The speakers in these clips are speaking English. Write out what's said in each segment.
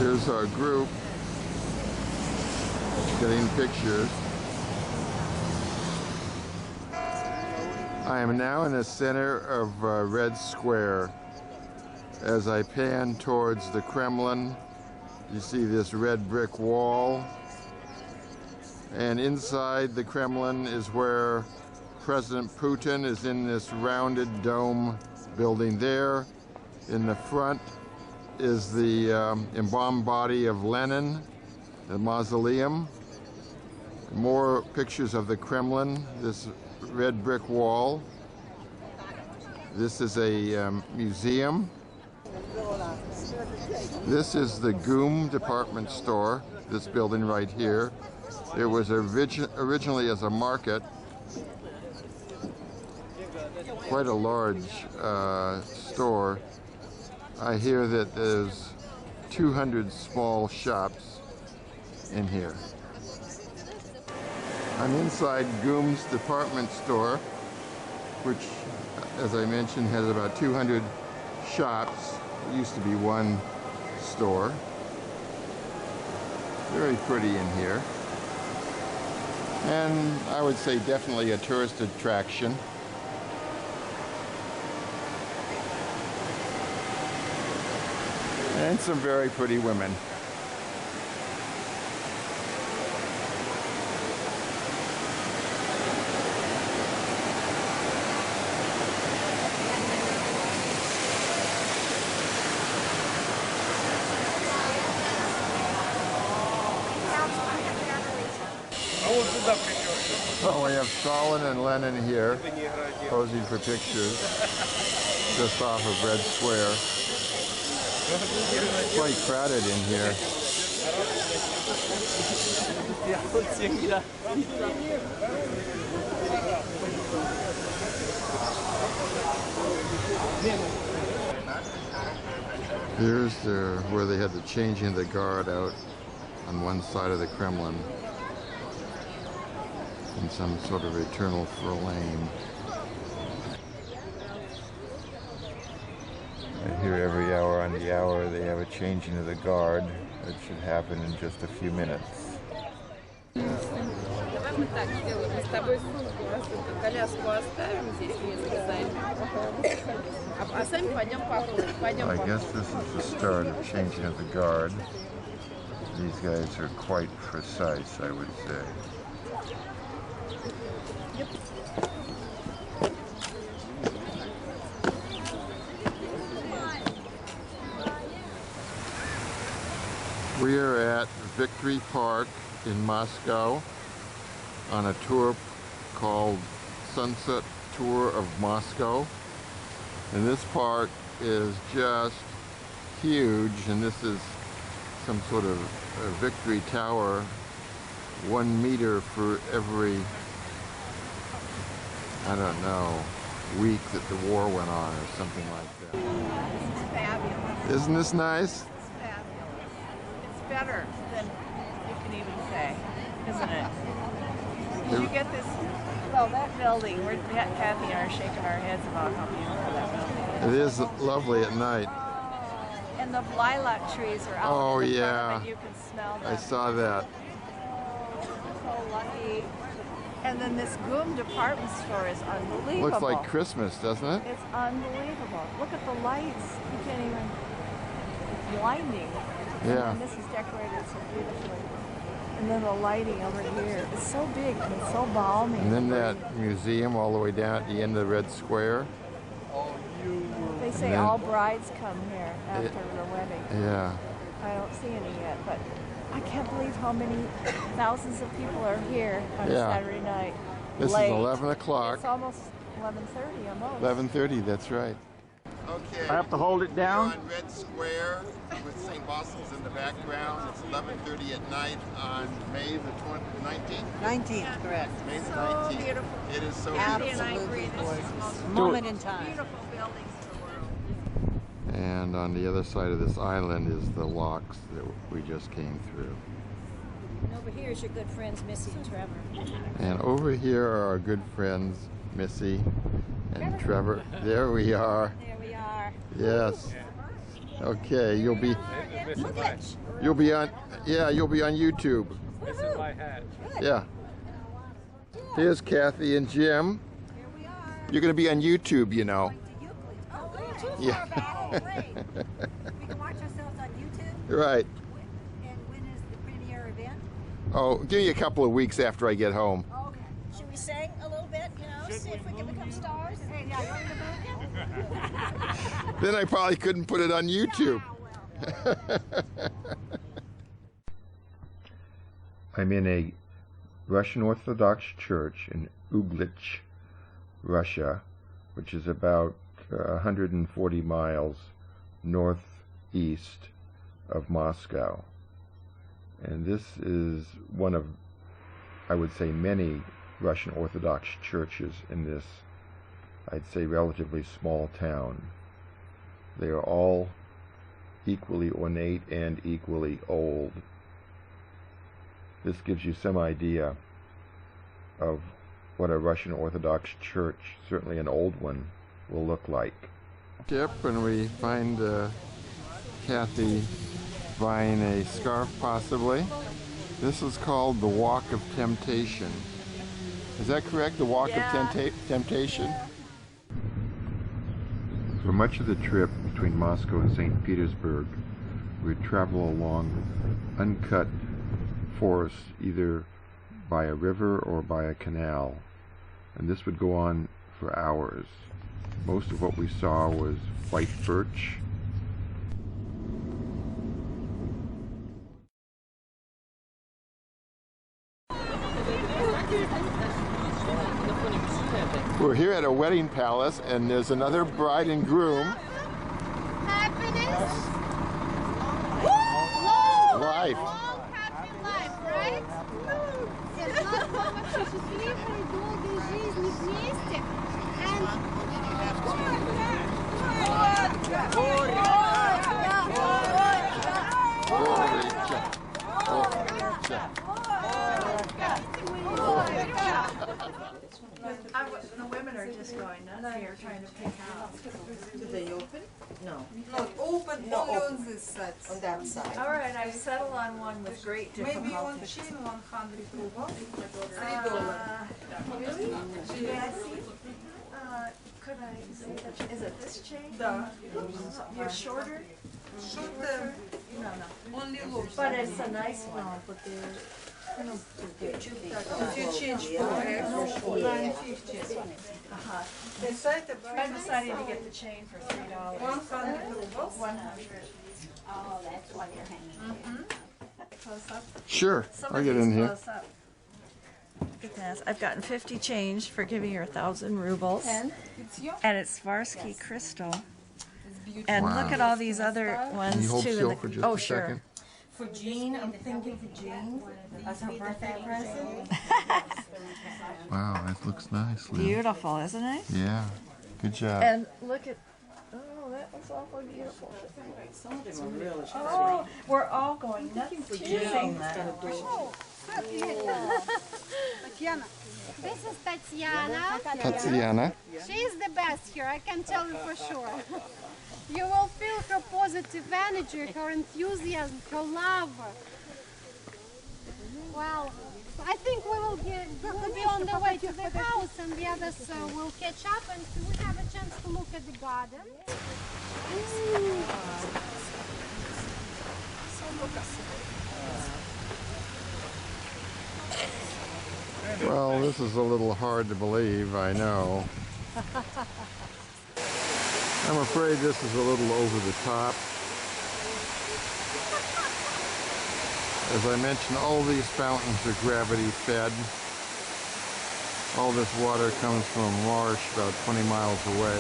Here's our group getting pictures. I am now in the center of Red Square. As I pan towards the Kremlin, you see this red brick wall. And inside the Kremlin is where President Putin is in this rounded dome building there. In the front is the embalmed body of Lenin, the mausoleum. More pictures of the Kremlin, this red brick wall. This is a museum. This is the GUM department store, this building right here. It was originally as a market. Quite a large store. I hear that there's 200 small shops in here. I'm inside GUM's department store, which, as I mentioned, has about 200 shops. It used to be one store. Very pretty in here. And I would say definitely a tourist attraction. And some very pretty women. Oh, we have Stalin and Lenin here posing for pictures just off of Red Square. Quite crowded in here. Here's where they had the changing of the guard out on one side of the Kremlin. In some sort of eternal flame. I hear every hour on the hour they have a changing of the guard. It should happen in just a few minutes. I guess this is the start of changing of the guard. These guys are quite precise, I would say. We are at Victory Park in Moscow on a tour called Sunset Tour of Moscow. And this park is just huge, and this is some sort of a Victory Tower, 1 meter for every, I don't know, week that the war went on or something like that. This is fabulous. Isn't this nice? Better than you can even say, isn't it? Did you get this? Well, that building, Kathy and I are shaking our heads about how beautiful that building is. It is lovely at night. And the lilac trees are out. Oh, in the yeah. front of it. You can smell them. I saw that. So lucky. And then this GUM department store is unbelievable. Looks like Christmas, doesn't it? It's unbelievable. Look at the lights. You can't even, it's blinding. Yeah. And this is decorated so beautifully. And then the lighting over here. It's so big and it's so balmy. And then that museum all the way down at the end of the Red Square. They say all brides come here after the wedding. Yeah. I don't see any yet, but I can't believe how many thousands of people are here on a Saturday night. This late. is 11 o'clock. It's almost 11:30 almost. 11:30, that's right. Okay. I have to hold it down? We're on Red Square with St. Bostel's in the background. It's 11:30 at night on May the 19th? 19th, correct. May the So 19th. beautiful. It is so Kathy beautiful. and I agree, this is the most Moment in time. beautiful buildings in the world. And on the other side of this island is the locks that we just came through. And over here is your good friends Missy and Trevor. And over here are our good friends Missy and Trevor. There we are. There we are. Yes. Okay, you'll be on, yeah, you'll be on YouTube. This is my hat. Yeah. Here's Kathy and Jim. Here we are. You're going to be on YouTube, you know. Oh, good. Yeah. Oh, great. We can watch ourselves on YouTube. Right. And when is the premiere event? Oh, give me a couple of weeks after I get home. Okay. Should we sing a little bit, you know, see if we can become stars? Hey, yeah, you want to Then I probably couldn't put it on YouTube. Yeah, well. I'm in a Russian Orthodox church in Uglich, Russia, which is about 140 miles northeast of Moscow. And this is one of, I would say, many Russian Orthodox churches in this, I'd say, relatively small town. They are all equally ornate and equally old. This gives you some idea of what a Russian Orthodox church, certainly an old one, will look like. Yep, and we find Kathy buying a scarf, possibly. This is called the Walk of Temptation. Is that correct? The Walk of Temptation? For much of the trip between Moscow and St. Petersburg, we travel along uncut forest, either by a river or by a canal, and this would go on for hours. Most of what we saw was white birch. We're here at a wedding palace, and there's another bride and groom. Happiness. Life. Long, happy life, right? Счастливой, долгой жизни вместе. The women are just going nuts here trying to pick out. Do they open? No. Not open, No, only open. on this side. On that side. All right, I've settled on one with great Maybe on difficulty. chain 100 rubles, $3. Really? May I see? Could I see that? Is it this chain? Да. You're shorter? Short No. only looks. But it's a nice one, but they're... If you change for X, 950. The side of I'm deciding to get the chain for $3. 100 rubles. 100. Oh, that's why you're hanging. Close up. Sure, Some I'll of get these in here. close up. Look at this. I've gotten 50 change for giving her 1,000 rubles. It's your And it's Svirstroy crystal. And Wow. look at all these other ones Can you hold too. still for just oh, a sure. second? For Jean, I'm thinking for Jean as her birthday present. Wow, that looks nice, Lynn. Beautiful, isn't it? Yeah, good job. And look at, oh, that was awfully beautiful. Some of them are really Oh, we're all going nuts choosing that. Tatiana. This is Tatiana. Tatiana. She is the best here, I can tell you for sure. You will feel her positive energy, her enthusiasm, her love. Well, I think we will be on the way to the house and the others will catch up and we have a chance to look at the garden. Well, this is a little hard to believe, I know. I'm afraid this is a little over the top. As I mentioned, all these fountains are gravity fed. All this water comes from a marsh about 20 miles away.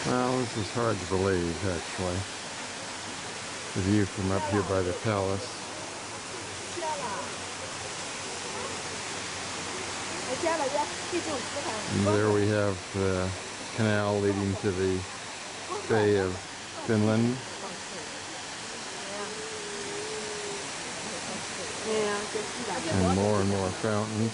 Well, this is hard to believe, actually. The view from up here by the palace. And there we have the canal leading to the Bay of Finland. And more fountains.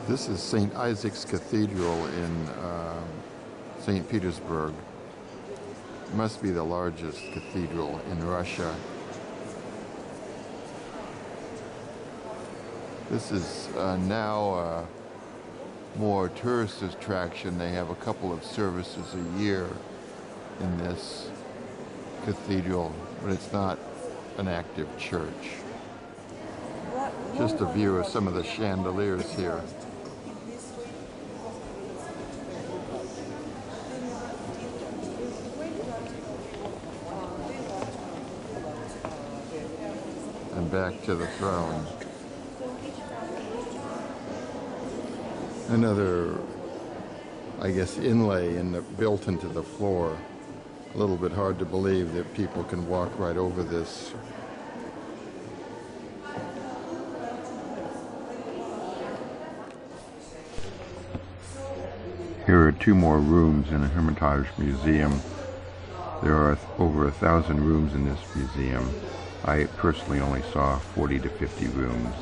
This is St. Isaac's Cathedral in St. Petersburg. It must be the largest cathedral in Russia. This is now a more tourist attraction. They have a couple of services a year in this cathedral, but it's not an active church. Just a view of some of the chandeliers here. And back to the throne. Another, I guess, inlay built into the floor. A little bit hard to believe that people can walk right over this. Here are two more rooms in the Hermitage Museum. There are over 1,000 rooms in this museum. I personally only saw 40 to 50 rooms.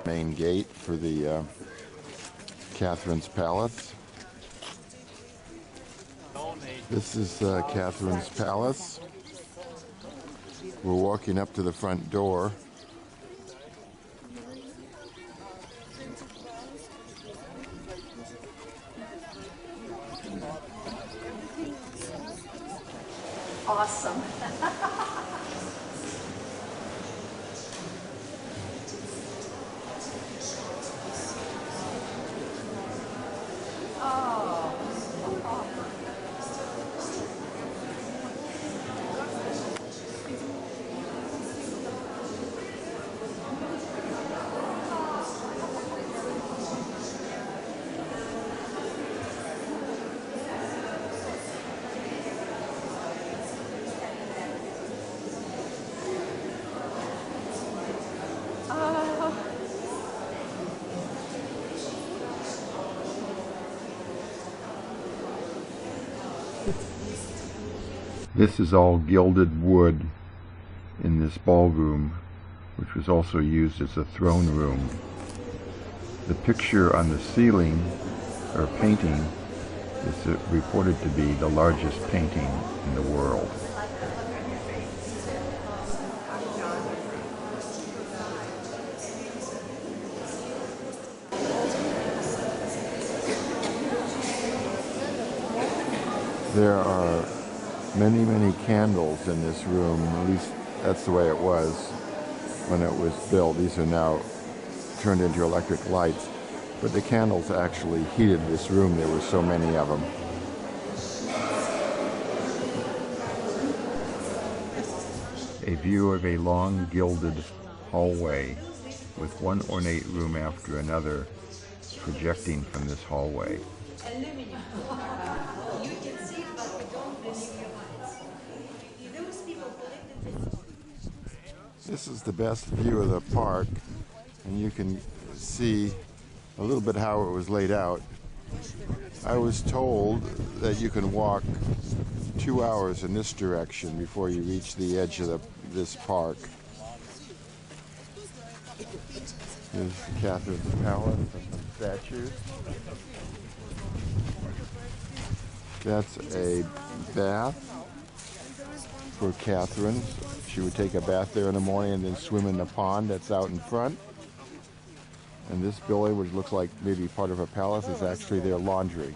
Main gate for the Catherine's Palace. This is Catherine's Palace. We're walking up to the front door. Awesome. This is all gilded wood in this ballroom, which was also used as a throne room. The picture on the ceiling, or painting, is reported to be the largest painting in the world. There are many, many candles in this room. At least that's the way it was when it was built. These are now turned into electric lights. But the candles actually heated this room. There were so many of them. A view of a long gilded hallway with one ornate room after another projecting from this hallway. This is the best view of the park, and you can see a little bit how it was laid out. I was told that you can walk 2 hours in this direction before you reach the edge of this park. Here's Catherine's Palace and some statues. That's a bath for Catherine. She would take a bath there in the morning and then swim in the pond that's out in front. And this building, which looks like maybe part of a palace, is actually their laundry.